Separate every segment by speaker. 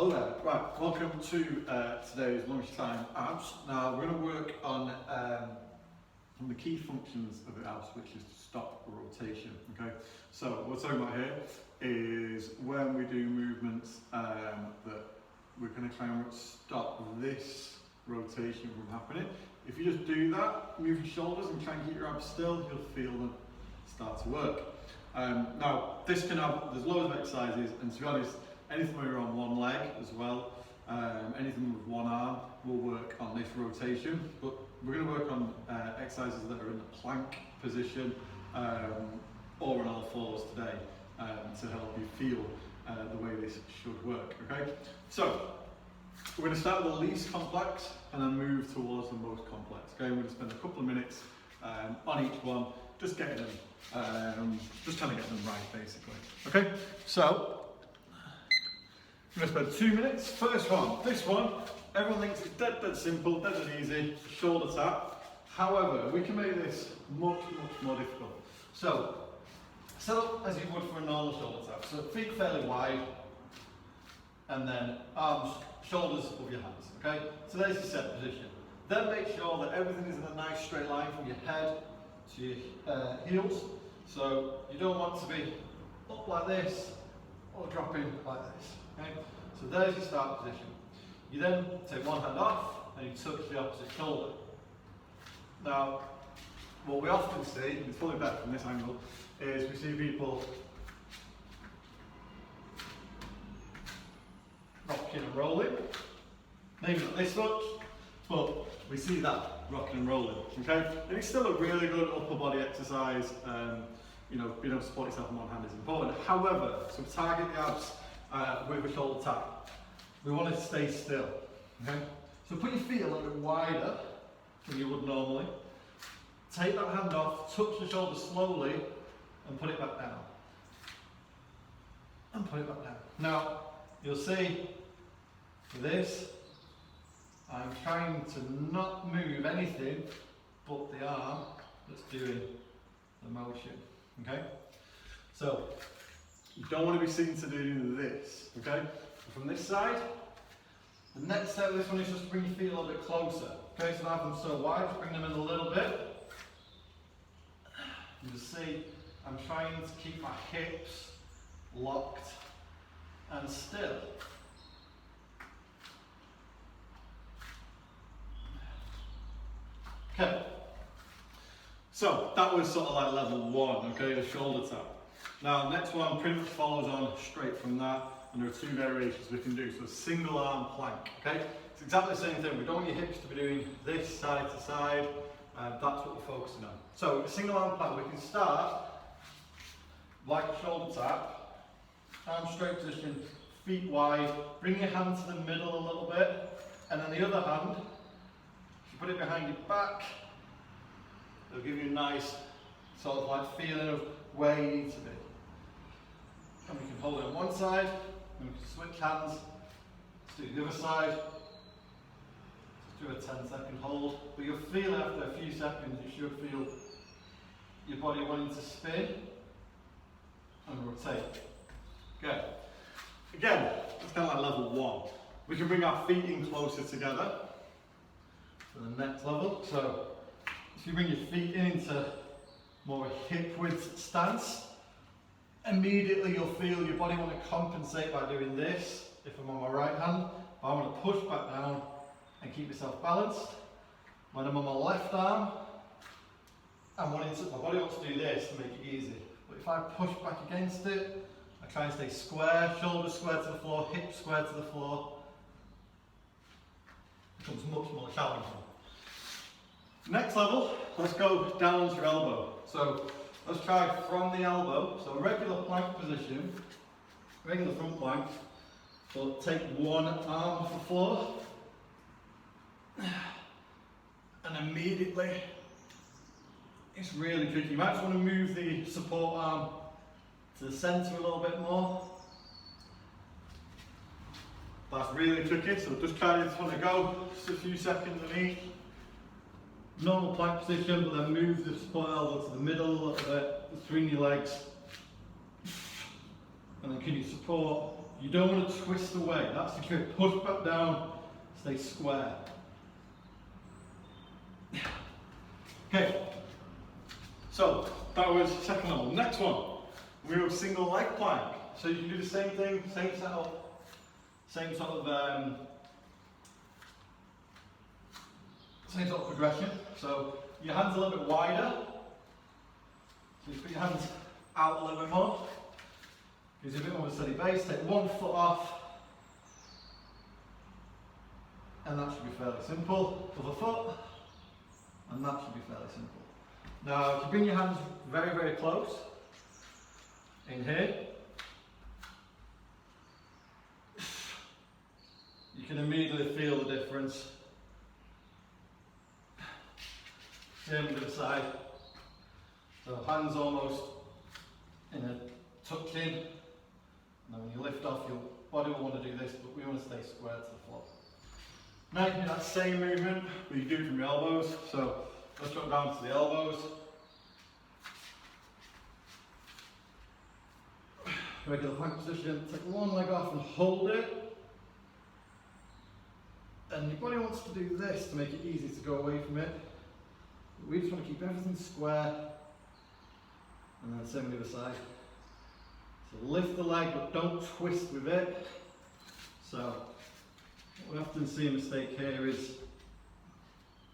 Speaker 1: Hello there. Right, welcome to today's lunchtime abs. Now we're going to work on the key functions of the abs, which is to stop rotation. Okay, so what we're talking about here is when we do movements that we're going to try and stop this rotation from happening. If you just do that, move your shoulders and try and keep your abs still, you'll feel them start to work. Now this can have, there's loads of exercises, and to be honest, anything where you're on one leg as well, anything with one arm will work on this rotation, but we're going to work on exercises that are in the plank position or on all fours today to help you feel the way this should work. Okay, so we're going to start with the least complex and then move towards the most complex. Okay, we're going to spend a couple of minutes on each one, just getting them, just trying to get them right basically. Okay, so we're going to spend 2 minutes. First one, this one, everyone thinks it's dead simple, dead easy, shoulder tap. However, we can make this much more difficult. So, set up as you would for a normal shoulder tap. So feet fairly wide, and then arms, shoulders above your hands, okay? So there's your set position. Then make sure that everything is in a nice straight line from your head to your heels. So you don't want to be up like this or dropping like this. Okay? So there's your start position. You then take one hand off and you touch the opposite shoulder. Now, what we often see, it's probably better from this angle, is we see people rocking and rolling. Maybe not this much, but we see that rocking and rolling. Okay? And it's still a really good upper body exercise. You know, being able to support yourself in one hand is important. However, to target the abs with a shoulder tap, we want it to stay still. Okay? So put your feet a little bit wider than you would normally. Take that hand off, touch the shoulder slowly, and put it back down. And put it back down. Now, you'll see with this, I'm trying to not move anything but the arm that's doing the motion. Okay? So, you don't want to be seen to do this, okay? From this side, the next step of this one is just to bring your feet a little bit closer. Okay, so now have them so wide, just bring them in a little bit. You see, I'm trying to keep my hips locked and still. Okay, so that was sort of like level one, okay, the shoulder tap. Now, next one pretty much follows on straight from that, and there are two variations we can do. So, single arm plank, okay? It's exactly the same thing. We don't want your hips to be doing this side to side, that's what we're focusing on. So, a single arm plank, we can start like a shoulder tap, arm straight position, feet wide, bring your hand to the middle a little bit, and then the other hand, if you put it behind your back, it'll give you a nice sort of like feeling of where you need to be. And we can hold it on one side, and we can switch hands. Let's do the other side. Just do a 10-second hold. But you'll feel after a few seconds, you should feel your body wanting to spin and rotate. Okay. Again, that's kind of like level one. We can bring our feet in closer together for the next level. So, if you bring your feet into more a hip width stance, immediately you'll feel your body want to compensate by doing this if I'm on my right hand, but I want to push back down and keep myself balanced. When I'm on my left arm, my body wants to do this to make it easy, but if I push back against it, I try and stay square, shoulders square to the floor, hips square to the floor, it becomes much more challenging. Next level, let's go down to your elbow. So let's try from the elbow. So regular plank position, regular front plank. So take one arm off the floor, and immediately, it's really tricky. You might just want to move the support arm to the centre a little bit more. That's really tricky, so just kind of just want to go just a few seconds on each. Normal plank position, but then move the support elbow to the middle a little bit, between your legs. And then can you support You don't want to twist away. That's the trick. Push back down, stay square. Okay, so that was second level. Next one, we have single leg plank. So you can do the same thing, same setup, same sort of progression. So your hands a little bit wider. So you put your hands out a little bit more. Gives you a bit more of a steady base. Take one foot off. And that should be fairly simple. Other foot. And that should be fairly simple. Now, if you bring your hands very, very close in here, you can immediately feel the difference. Same on the other side. So hands almost in a tucked in. Now when you lift off, your body will want to do this, but we want to stay square to the floor. Now you can do that same movement, but you do from your elbows. So let's drop down to the elbows. Regular plank position. Take one leg off and hold it. And your body wants to do this to make it easy to go away from it. But we just want to keep everything square. And then same on the other side. So lift the leg, but don't twist with it. So what we often see a mistake here is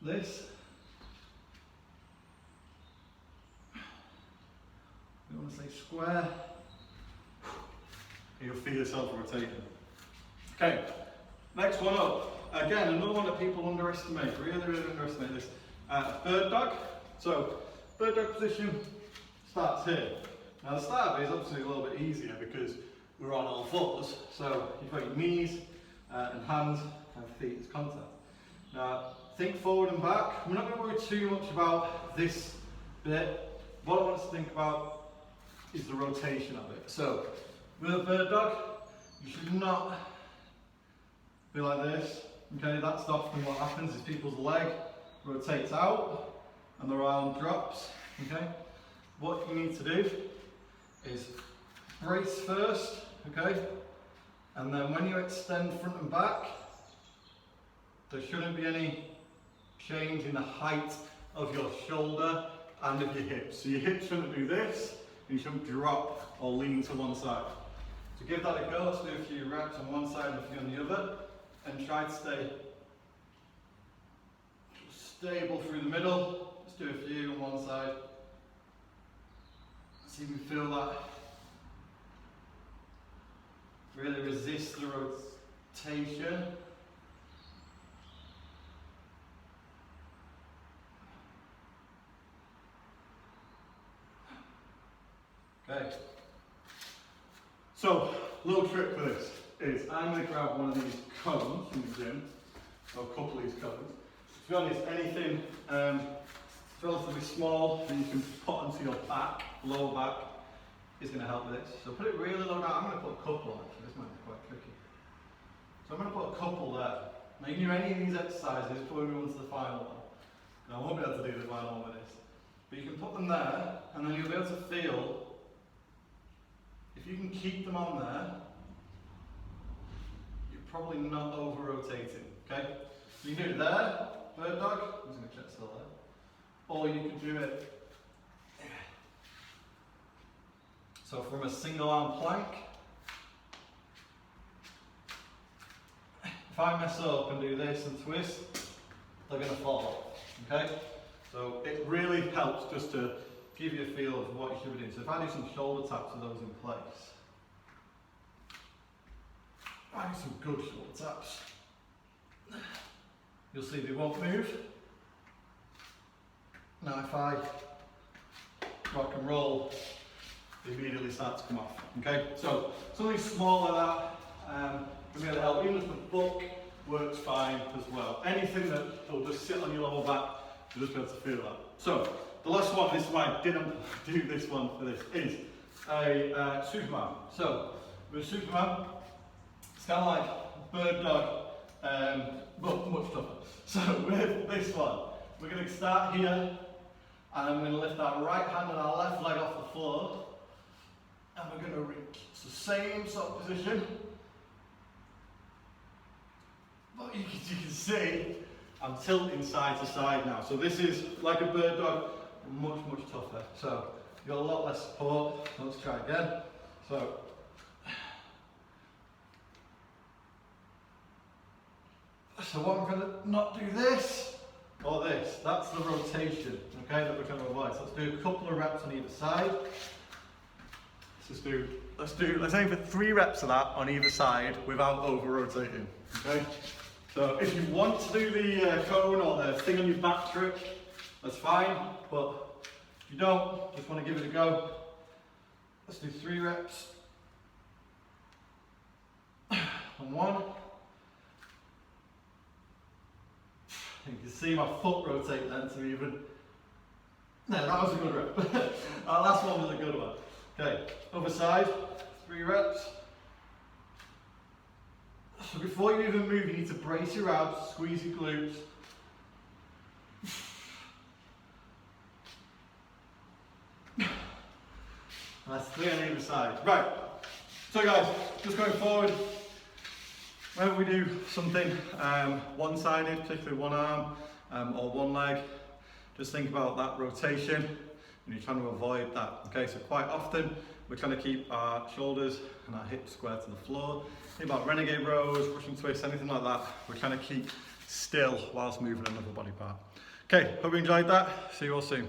Speaker 1: this. We want to stay square. You'll feel yourself rotating. Okay, next one up. Again, another one that people underestimate, really underestimate this. Bird dog. So, bird dog position starts here. Now the start of it is obviously a little bit easier because we're on all fours. So you've got your knees and hands and feet as contact. Now think forward and back. We're not going to worry too much about this bit. What I want us to think about is the rotation of it. So with a bird dog, you should not be like this. Okay, that's often what happens is people's leg rotates out and their arm drops. Okay, what you need to do is brace first, okay, and then when you extend front and back, there shouldn't be any change in the height of your shoulder and of your hips. So your hips shouldn't do this, and you shouldn't drop or lean to one side. So give that a go. Let's do a few reps on one side and a few on the other, and try to stay stable through the middle. Let's do a few on one side. See if we feel that. Really resist the rotation. Okay. So, little trick for this is I'm going to grab one of these cones from the gym, or a couple of these cones. To be honest, anything relatively small that you can put onto your back, lower back, is going to help with this. So put it really low down. I'm going to put a couple actually, this might be quite tricky. So I'm going to put a couple there. Now you can do any of these exercises before we move on to the final one. Now I won't be able to do the final one with this. But you can put them there, and then you'll be able to feel, if you can keep them on there, you're probably not over-rotating, okay? So you can do it there, bird dog, I'm just going to check still there. Or you could do it, so from a single arm plank, if I mess up and do this and twist, they're going to fall, okay? So it really helps just to give you a feel of what you should be doing. So if I do some shoulder taps with those in place, I do some good shoulder taps, you'll see they won't move. Now if I rock and roll, they immediately start to come off. Okay, so something small like that can really help. Even if the book works fine as well. Anything that will just sit on your lower back, you'll just be able to feel that. So the last one, this is why I didn't do this one for this, is a Superman. So with Superman, it's kind of like bird dog, but much tougher. So with this one, we're going to start here, and I'm going to lift our right hand and our left leg off the floor, and we're going to reach. So same sort of position, you can see, I'm tilting side to side now. So this is like a bird dog, much tougher. So you've got a lot less support. Let's try again. So what I'm going to not do this or this. That's the rotation, okay, that we're trying to avoid. So let's do a couple of reps on either side. Let's aim for 3 reps of that on either side without over rotating, okay? So if you want to do the cone or the thing on your back trick, that's fine, but if you don't, just want to give it a go, let's do 3 reps on 1. You can see my foot rotate then to even. No, that was a good rep. Our last one was a good one. Okay, other side, 3 reps. So before you even move, you need to brace your abs, squeeze your glutes. That's 3 on either side. Right, so guys, just going forward, whenever we do something one-sided, particularly one arm or one leg, just think about that rotation and you're trying to avoid that. Okay, so quite often we're trying to keep our shoulders and our hips square to the floor. Think about renegade rows, Russian twists, anything like that. We're trying to keep still whilst moving another body part. Okay, hope you enjoyed that. See you all soon.